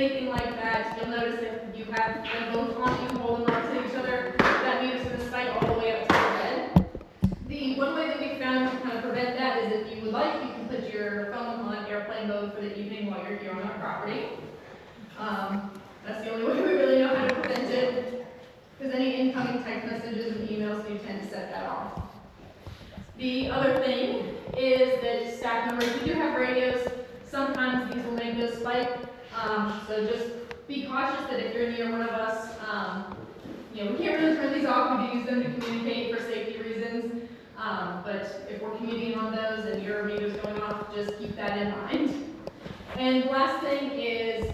anything like that. You'll notice if you have them both on you, holding on to each other, that meter's going to spike all the way up to the red. The one way that we found to kind of prevent that is if you would like, you can put your phone on airplane mode for the evening while you're here on our property. That's the only way we really know how to prevent it, because any incoming text messages and emails, you tend to set that off. The other thing is that staff members, we do have radios. Sometimes these will make those spike. So just be cautious that if you're near one of us, we can't really turn these off. We do use them to communicate for safety reasons. But if we're communicating on those and your meter's going off, just keep that in mind. And the last thing is,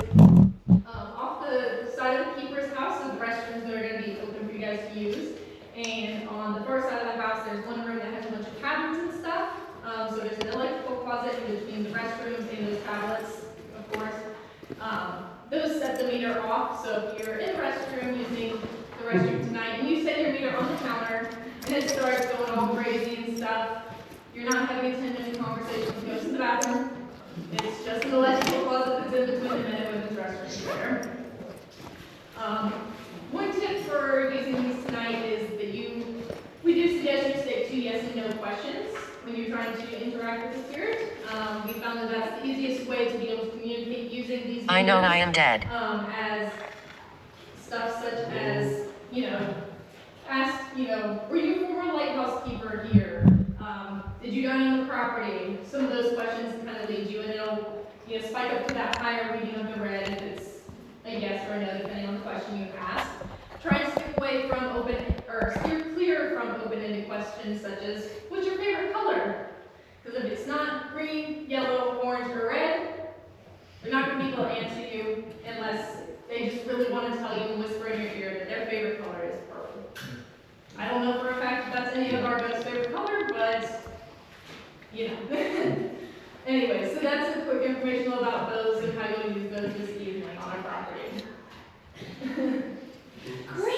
off the side of the keeper's house is the restrooms that are going to be open for you guys to use. And on the first side of the house, there's one room that has a bunch of cabinets and stuff. So there's an electrical closet in between the restrooms and those tablets, of course. Those set the meter off. So if you're in the restroom using the restroom tonight and you set your meter on the counter and it starts going all crazy and stuff, you're not having a 10-minute conversation with ghosts in the bathroom. It's just an electrical closet that's in between the men and women's restrooms there. One tip for using these tonight is that we do suggest you stick to yes and no questions when you're trying to interact with the spirit. We found that that's the easiest way to be able to communicate using these. I know I am dead. As stuff such as, ask, were you a former lighthouse keeper here? Did you die on the property? Some of those questions kind of lead you, and it'll spike up to that higher reading of the red if it's a yes or a no, depending on the question you ask. Try and steer clear from open-ended questions such as, what's your favorite color? Because if it's not green, yellow, orange, or red, they're not going to be able to answer you unless they just really want to tell you and whisper in your ear that their favorite color is purple. I don't know for a fact if that's any of our ghosts' favorite color, but Anyway, so that's a quick information about those and how you'll use those this evening on our property. Great.